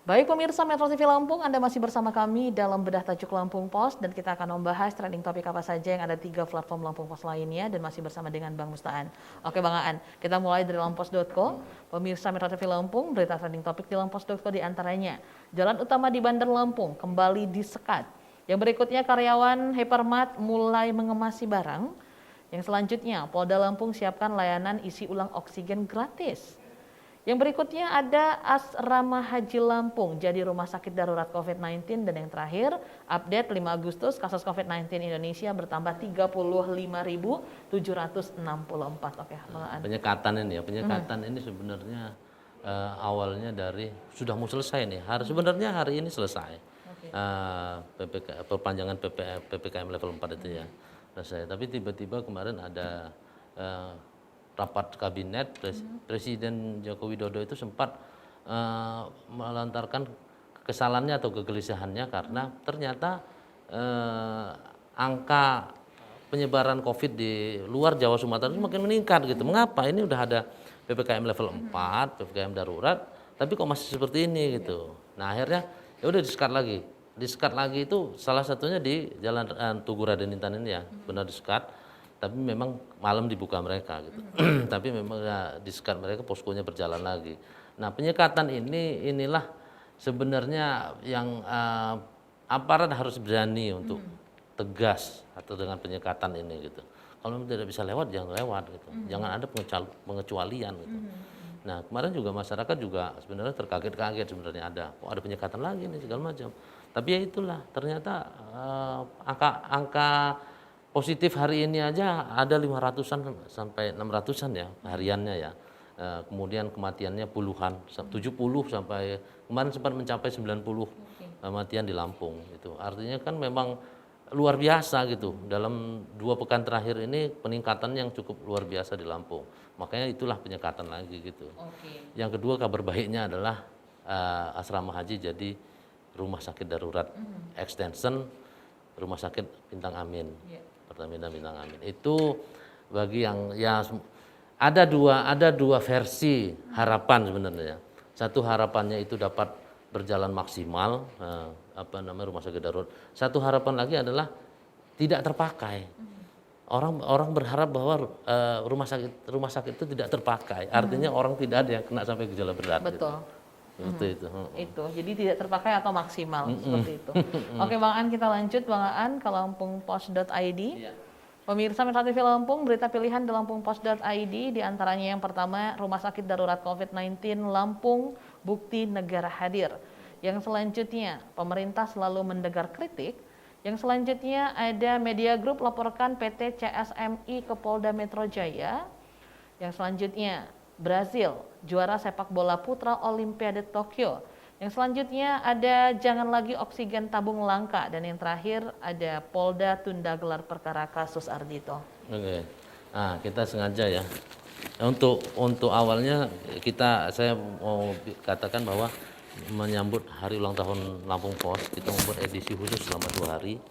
Baik pemirsa Metro TV Lampung, Anda masih bersama kami dalam Bedah Tajuk Lampung Post dan kita akan membahas trending topik apa saja yang ada 3 platform Lampung Post lainnya dan masih bersama dengan Bang Mustaan. Oke Bang Aan, kita mulai dari lamppost.co. Pemirsa Metro TV Lampung, berita trending topik di lamppost.co diantaranya jalan utama di Bandar Lampung kembali disekat. Yang berikutnya karyawan Hypermart mulai mengemasi barang. Yang selanjutnya Polda Lampung siapkan layanan isi ulang oksigen gratis. Yang berikutnya ada Asrama Haji Lampung jadi rumah sakit darurat COVID-19 dan yang terakhir update 5 Agustus kasus COVID-19 Indonesia bertambah 35.764. Oke, Penyekatan ini ya, penyekatan ini sebenarnya awalnya dari sudah mau selesai nih. Sebenarnya hari ini selesai. Perpanjangan PPKM level 4 itu ya selesai. Tapi tiba-tiba kemarin ada rapat kabinet, Presiden Joko Widodo itu sempat melontarkan kesalahannya atau kegelisahannya karena ternyata angka penyebaran COVID di luar Jawa Sumatera itu makin meningkat gitu. Mengapa? Ini udah ada PPKM level 4, PPKM darurat, tapi kok masih seperti ini gitu. Nah akhirnya ya udah disekat lagi. Disekat lagi itu salah satunya di Jalan Tugu Raden Intan ini ya, benar disekat. Tapi memang malam dibuka mereka gitu. Tapi memang ya, disekat mereka poskonya berjalan lagi. Nah penyekatan inilah sebenarnya yang aparat harus berani untuk tegas atau dengan penyekatan ini gitu. Kalau tidak bisa lewat jangan lewat gitu. Jangan ada pengecualian gitu. Nah kemarin juga masyarakat juga sebenarnya terkaget-kaget sebenarnya ada penyekatan lagi nih segala macam. Tapi ya itulah ternyata angka positif hari ini aja ada 500-an sampai 600-an ya hariannya ya. Kemudian kematiannya puluhan, 70 sampai kemarin sempat mencapai 90 kematian di Lampung itu. Artinya kan memang luar biasa gitu. Dalam 2 pekan terakhir ini peningkatan yang cukup luar biasa di Lampung. Makanya itulah penyekatan lagi gitu. Yang kedua kabar baiknya adalah asrama haji jadi rumah sakit darurat extension rumah sakit Bintang Amin. Pertamina Bintang Amin. Itu bagi yang ya ada dua versi harapan sebenarnya. Satu harapannya itu dapat berjalan maksimal rumah sakit darurat. Satu harapan lagi adalah tidak terpakai. Orang berharap bahwa rumah sakit itu tidak terpakai. Artinya orang tidak ada yang kena sampai gejala berat. Betul. Gitu. Itu jadi tidak terpakai atau maksimal seperti itu. Oke Bang Aan, kita lanjut Bang Aan ke lampungpost.id. Pemirsa Metro TV Lampung, berita pilihan di lampungpost.id diantaranya yang pertama rumah sakit darurat COVID-19 Lampung bukti negara hadir. Yang selanjutnya pemerintah selalu mendengar kritik. Yang selanjutnya ada Media Group laporkan PT CSMI ke Polda Metro Jaya. Yang selanjutnya Brazil, juara sepak bola putra Olimpiade Tokyo. Yang selanjutnya ada jangan lagi oksigen tabung langka. Dan yang terakhir ada Polda tunda gelar perkara kasus Ardhito. Oke. Nah, kita sengaja ya. Untuk awalnya saya mau katakan bahwa menyambut hari ulang tahun Lampung Post, kita membuat edisi khusus selama 2 hari,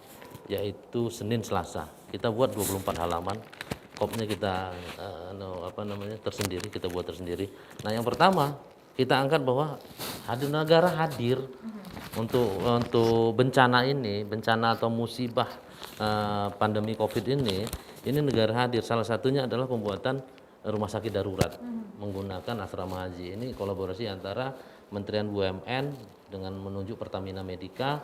yaitu Senin Selasa. Kita buat 24 halaman. Kopnya kita tersendiri, kita buat tersendiri. Nah yang pertama kita angkat bahwa negara hadir untuk bencana ini, bencana atau musibah pandemi COVID ini negara hadir. Salah satunya adalah pembuatan rumah sakit darurat menggunakan asrama haji. Ini kolaborasi antara Kementerian BUMN dengan menunjuk Pertamina Medica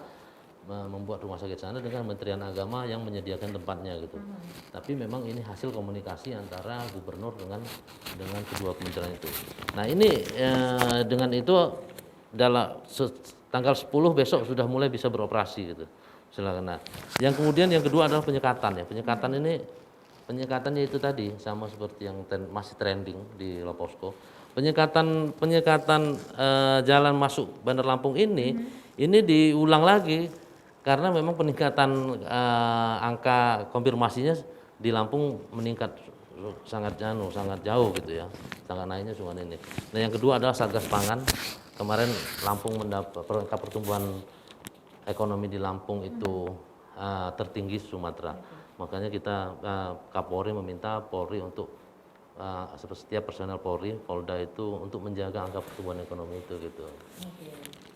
membuat rumah sakit sana dengan Kementerian Agama yang menyediakan tempatnya gitu. Tapi memang ini hasil komunikasi antara gubernur dengan kedua kementerian itu. Nah ini dengan itu tanggal 10 besok sudah mulai bisa beroperasi gitu. Silakan. Nah, yang kedua adalah penyekatan ya. Penyekatannya itu tadi sama seperti yang masih trending di Laposko. Penyekatan jalan masuk Bandar Lampung ini diulang lagi. Karena memang peningkatan angka konfirmasinya di Lampung meningkat sangat jauh gitu ya, sangat naiknya cuma ini. Nah yang kedua adalah Satgas Pangan. Kemarin Lampung mendapat angka pertumbuhan ekonomi di Lampung itu tertinggi Sumatera. Makanya kita Kapolri meminta Polri untuk setiap personel Polri, Polda itu untuk menjaga angka pertumbuhan ekonomi itu gitu.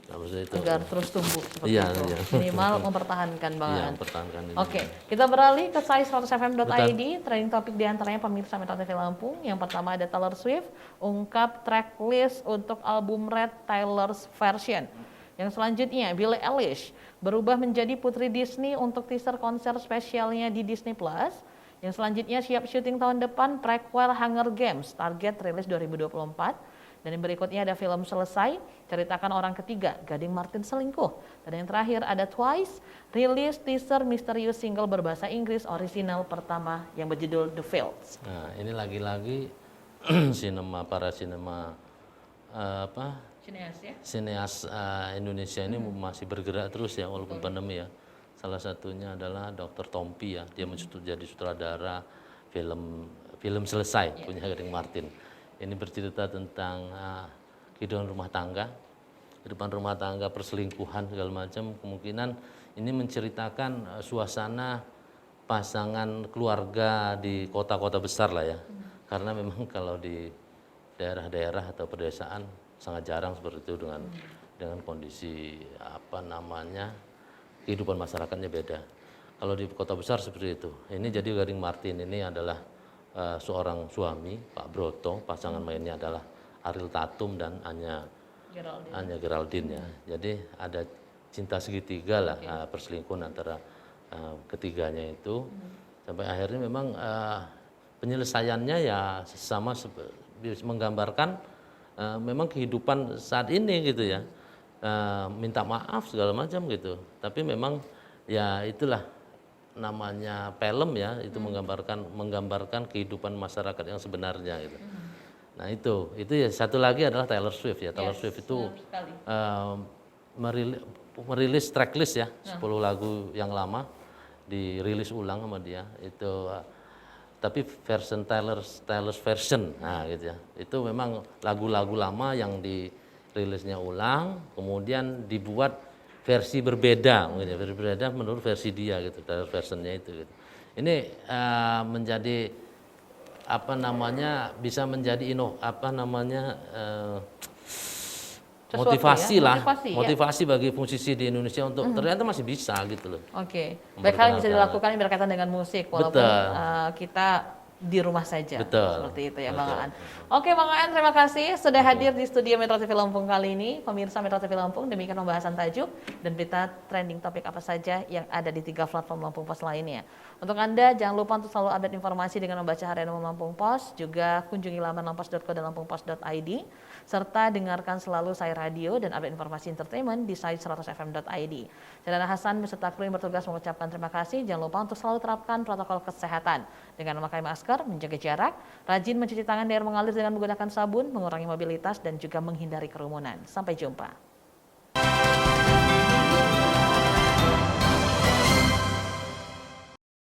Nah, maksudnya itu. Agar terus tumbuh seperti Iya, itu. iya. Minimal mempertahankan Bang Iya, Aan. pertahankan ini. Oke, kita beralih ke sai100fm.id. Trending topik diantaranya pemirsa Metro TV Lampung. Yang pertama ada Taylor Swift, ungkap tracklist untuk album Red Taylor's Version. Yang selanjutnya, Billie Eilish berubah menjadi putri Disney untuk teaser konser spesialnya di Disney Plus. Yang selanjutnya, siap syuting tahun depan prequel Hunger Games, target rilis 2024. Dan yang berikutnya ada film Selesai, ceritakan orang ketiga, Gading Martin selingkuh. Dan yang terakhir ada Twice, rilis teaser misterius single berbahasa Inggris orisinal pertama yang berjudul The Fields. Nah, ini lagi-lagi para sinema Cineas ya? sineas Indonesia ini masih bergerak terus ya walaupun pandemi ya. Salah satunya adalah Dr. Tompi ya, dia jadi sutradara film Selesai punya Gading Martin. Ini bercerita tentang kehidupan rumah tangga, perselingkuhan segala macam. Kemungkinan ini menceritakan suasana pasangan keluarga di kota-kota besar lah ya. Karena memang kalau di daerah-daerah atau pedesaan sangat jarang seperti itu dengan kondisi kehidupan masyarakatnya beda. Kalau di kota besar seperti itu. Ini jadi Gading Martin ini adalah seorang suami, Pak Broto, pasangan mainnya adalah Ariel Tatum dan Anya Geraldine ya. Jadi ada cinta segitiga lah, perselingkuhan antara ketiganya itu. Sampai akhirnya memang penyelesaiannya ya sama menggambarkan memang kehidupan saat ini gitu ya. Minta maaf segala macam gitu. Tapi memang ya itulah namanya film ya, itu menggambarkan kehidupan masyarakat yang sebenarnya gitu. Nah itu ya satu lagi adalah Taylor Swift ya. Taylor Swift itu merilis tracklist ya, 10 lagu yang lama dirilis ulang sama dia. Itu tapi version Taylor's version. Nah gitu ya. Itu memang lagu-lagu lama yang dirilisnya ulang, kemudian dibuat versi berbeda, menurut versi dia gitu, Taylor versionnya itu. Gitu. Ini menjadi bisa menjadi motivasi bagi musisi di Indonesia untuk ternyata masih bisa gitu loh. Oke, baik hal yang bisa dilakukan yang berkaitan dengan musik walaupun kita di rumah saja. Seperti itu ya Bang Aan. Oke Bang Aan, terima kasih sudah hadir di studio Metro TV Lampung kali ini. Pemirsa Metro TV Lampung, demikian pembahasan tajuk dan berita trending topik apa saja yang ada di 3 platform Lampung Pos lainnya. Untuk Anda jangan lupa untuk selalu update informasi dengan membaca harian umum Lampung Pos, juga kunjungi laman lampos.co dan lampungpos.id, serta dengarkan selalu Sai Radio dan update informasi entertainment di sai100fm.id. Saya Dana Hasan beserta kru yang bertugas mengucapkan terima kasih. Jangan lupa untuk selalu terapkan protokol kesehatan dengan memakai masker, menjaga jarak, rajin mencuci tangan di air mengalir dengan menggunakan sabun, mengurangi mobilitas dan juga menghindari kerumunan. Sampai jumpa.